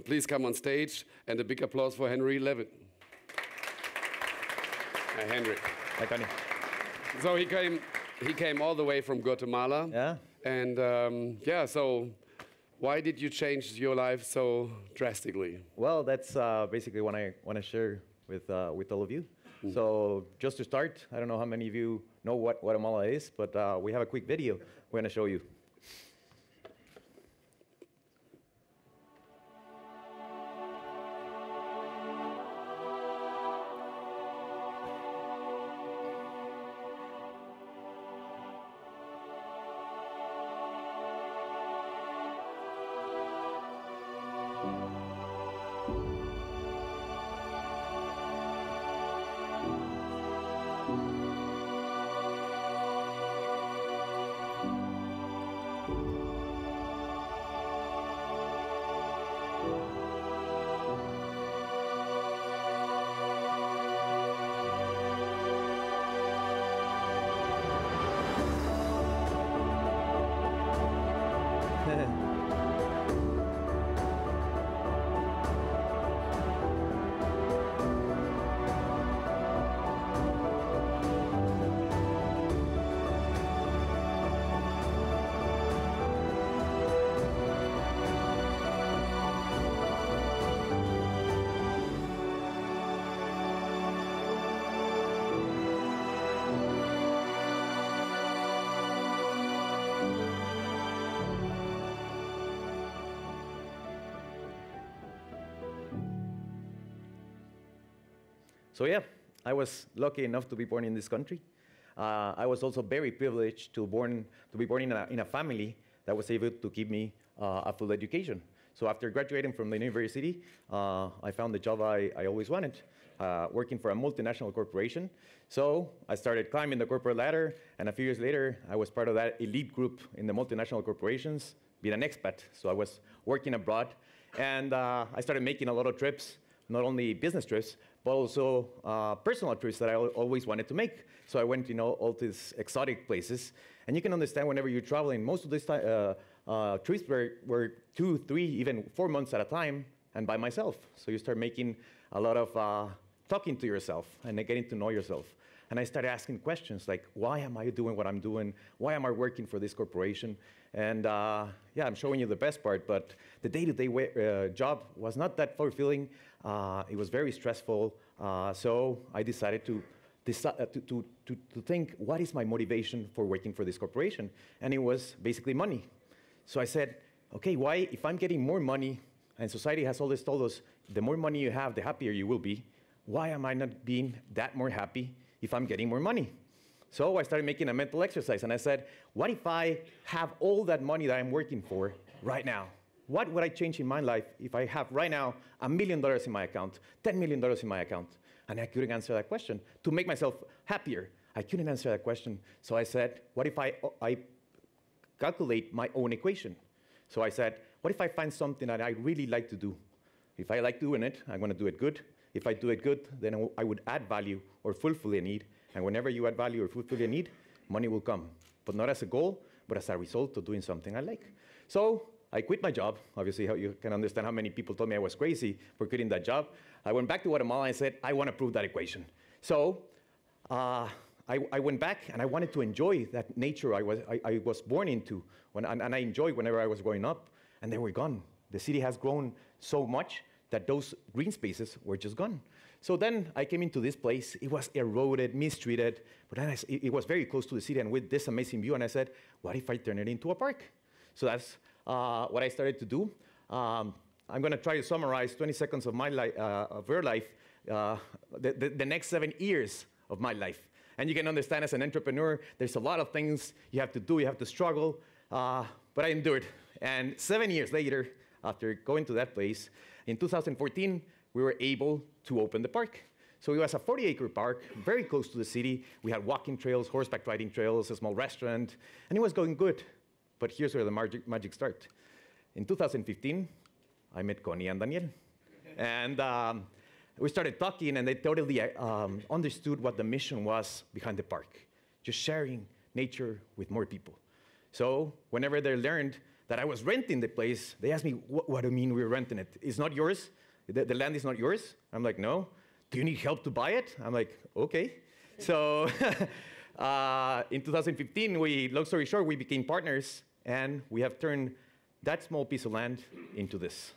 Please come on stage, and a big applause for Henry Lewin. Hi, Henry. Hi, Connie. So he came all the way from Guatemala. Yeah. And yeah, so why did you change your life so drastically? Well, that's basically what I want to share with all of you. So just to start, I don't know how many of you know what Guatemala is, but we have a quick video we're going to show you. So yeah, I was lucky enough to be born in this country. I was also very privileged to be born in a family that was able to give me a full education. So after graduating from the university, I found the job I always wanted, working for a multinational corporation. So I started climbing the corporate ladder, and a few years later, I was part of that elite group in the multinational corporations, being an expat. So I was working abroad, and I started making a lot of trips, not only business trips, but also personal trips that I always wanted to make. So I went, all these exotic places. And you can understand whenever you're traveling, most of these trips were 2, 3, even 4 months at a time, and by myself. So you start making a lot of talking to yourself and getting to know yourself. And I started asking questions like, why am I doing what I'm doing? Why am I working for this corporation? And yeah, I'm showing you the best part, but the day-to-day job was not that fulfilling. It was very stressful. So I decided to think, what is my motivation for working for this corporation? And it was basically money. So I said, okay, why, if I'm getting more money, and society has always told us, the more money you have, the happier you will be, why am I not being that more happy if I'm getting more money? So I started making a mental exercise, and I said, what if I have all that money that I'm working for right now? What would I change in my life if I have right now $1 million in my account, $10 million in my account? And I couldn't answer that question. To make myself happier, I couldn't answer that question. So I said, what if I calculate my own equation? So I said, what if I find something that I really like to do? If I like doing it, I'm going to do it good. If I do it good, then I would add value or fulfill a need. And whenever you add value or fulfill a need, money will come. But not as a goal, but as a result of doing something I like. So I quit my job. Obviously, you can understand how many people told me I was crazy for quitting that job. I went back to Guatemala and said, I want to prove that equation. So I went back, and I wanted to enjoy that nature I was born into, and I enjoyed whenever I was growing up, and they were gone. The city has grown so much that those green spaces were just gone. So then I came into this place. It was eroded, mistreated, but then it was very close to the city and with this amazing view, and I said, what if I turn it into a park? So that's what I started to do. I'm going to try to summarize 20 seconds of my life, of your life, the next 7 years of my life. And you can understand, as an entrepreneur, there's a lot of things you have to do, you have to struggle, but I endured. And 7 years later, after going to that place, in 2014, we were able to open the park. So it was a 40-acre park, very close to the city. We had walking trails, horseback riding trails, a small restaurant, and it was going good. But here's where the magic started. In 2015, I met Connie and Daniel. And we started talking, and they totally understood what the mission was behind the park, just sharing nature with more people. So whenever they learned that I was renting the place, they asked me, what do you mean we're renting it? It's not yours? The land is not yours? I'm like, no. Do you need help to buy it? I'm like, okay. So in 2015, long story short, we became partners, and we have turned that small piece of land into this.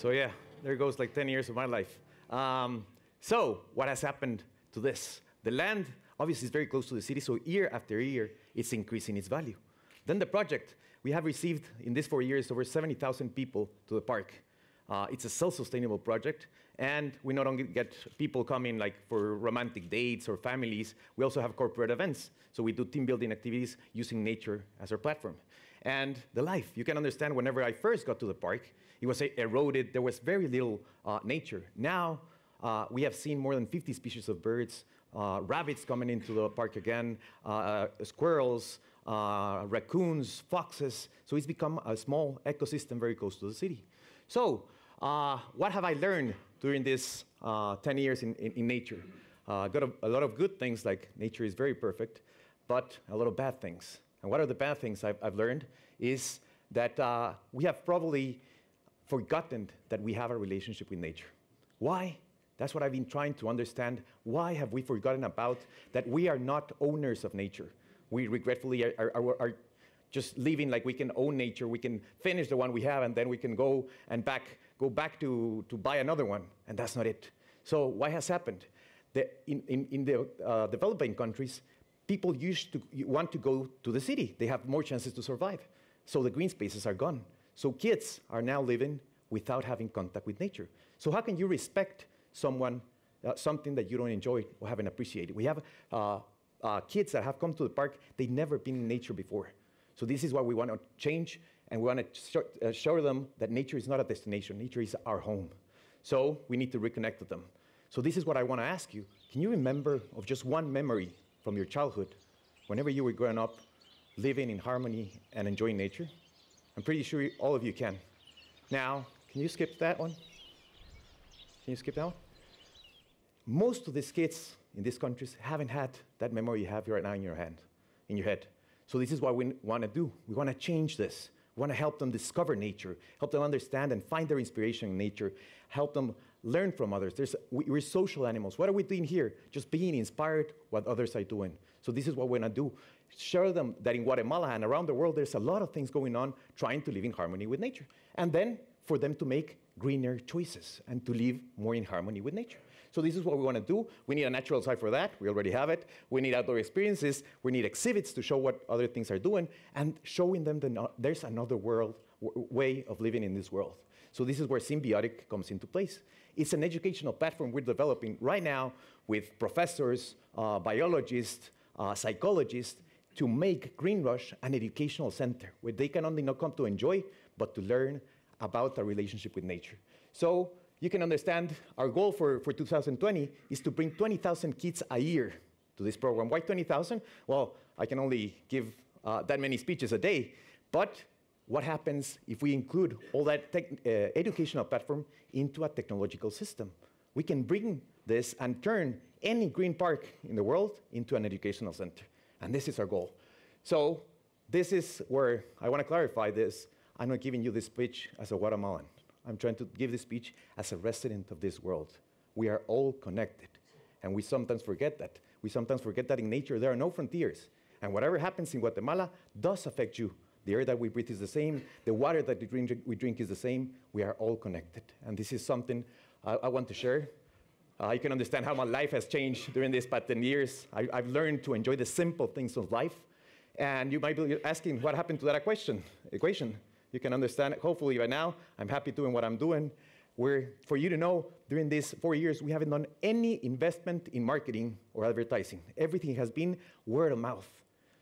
So yeah, there goes like 10 years of my life. So what has happened to this? The land obviously is very close to the city, so year after year, it's increasing its value. Then the project, we have received in these 4 years over 70,000 people to the park. It's a self-sustainable project, and we not only get people coming like for romantic dates or families, we also have corporate events. So we do team building activities using nature as our platform. And the life, you can understand whenever I first got to the park, it was eroded, there was very little nature. Now, we have seen more than 50 species of birds, rabbits coming into the park again, squirrels, raccoons, foxes. So it's become a small ecosystem very close to the city. So what have I learned during these 10 years in nature? Got a lot of good things, like nature is very perfect, but a lot of bad things. And what are the bad things I've learned is that we have probably forgotten that we have a relationship with nature. Why? That's what I've been trying to understand. Why have we forgotten about that we are not owners of nature? We regretfully are just living like we can own nature. We can finish the one we have, and then we can go back to buy another one, and that's not it. So what has happened? In the developing countries, people used to want to go to the city. They have more chances to survive. So the green spaces are gone. So kids are now living without having contact with nature. So how can you respect someone, something that you don't enjoy or haven't appreciated? We have kids that have come to the park, they've never been in nature before. So this is what we want to change, and we want to show them that nature is not a destination, nature is our home. So we need to reconnect with them. So this is what I want to ask you. Can you remember of just one memory from your childhood, whenever you were growing up, living in harmony and enjoying nature? I'm pretty sure all of you can. Now, can you skip that one? Can you skip that one? Most of these kids in these countries haven't had that memory you have right now in your head. So this is what we want to do. We want to change this. We want to help them discover nature, help them understand and find their inspiration in nature, help them learn from others. We're social animals. What are we doing here? Just being inspired what others are doing. So this is what we want to do. Show them that in Guatemala and around the world, there's a lot of things going on trying to live in harmony with nature. And then for them to make greener choices and to live more in harmony with nature. So this is what we want to do. We need a natural site for that. We already have it. We need outdoor experiences. We need exhibits to show what other things are doing and showing them that there's another way of living in this world. So this is where Symbiotic comes into place. It's an educational platform we're developing right now with professors, biologists, psychologists, to make Green Rush an educational center where they can only not come to enjoy, but to learn about our relationship with nature. So you can understand our goal for 2020 is to bring 20,000 kids a year to this program. Why 20,000? Well, I can only give that many speeches a day, but what happens if we include all that educational platform into a technological system? We can bring this and turn any green park in the world into an educational center. And this is our goal. So this is where I want to clarify this. I'm not giving you this speech as a Guatemalan. I'm trying to give this speech as a resident of this world. We are all connected, and we sometimes forget that. We sometimes forget that in nature there are no frontiers, and whatever happens in Guatemala does affect you. The air that we breathe is the same. The water that we drink is the same. We are all connected, and this is something I want to share. You can understand how my life has changed during these past 10 years. I've learned to enjoy the simple things of life, and you might be asking what happened to that equation. You can understand it. Hopefully by now, I'm happy doing what I'm doing. For you to know, during these 4 years, we haven't done any investment in marketing or advertising. Everything has been word of mouth.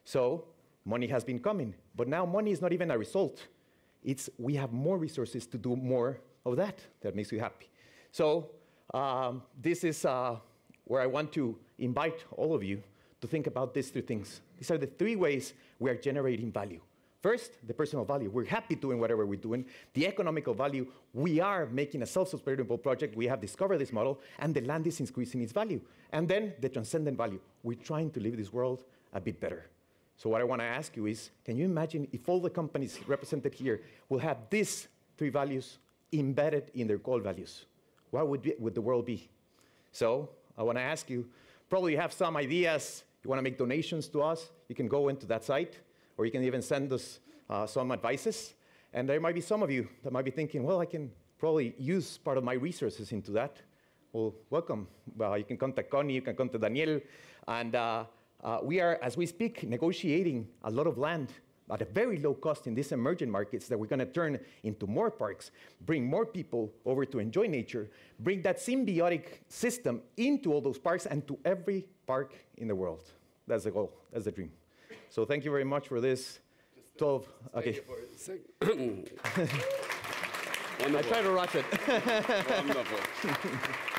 So money has been coming. But now money is not even a result. We have more resources to do more of that. That makes you happy. So this is where I want to invite all of you to think about these three things. These are the three ways we are generating value. First, the personal value. We're happy doing whatever we're doing. The economical value, we are making a self-sustainable project. We have discovered this model, and the land is increasing its value. And then the transcendent value. We're trying to leave this world a bit better. So what I want to ask you is, can you imagine if all the companies represented here will have these three values embedded in their core values? What would the world be? So I want to ask you, probably you have some ideas. You want to make donations to us. You can go into that site. Or you can even send us some advices. And there might be some of you that might be thinking, well, I can probably use part of my resources into that. Well, welcome. You can contact Connie, you can contact Daniel. And we are, as we speak, negotiating a lot of land at a very low cost in these emerging markets that we're going to turn into more parks, bring more people over to enjoy nature, bring that symbiotic system into all those parks and to every park in the world. That's the goal. That's the dream. So thank you very much for this. 12. Okay. Wonderful. I try to rush it. Wonderful.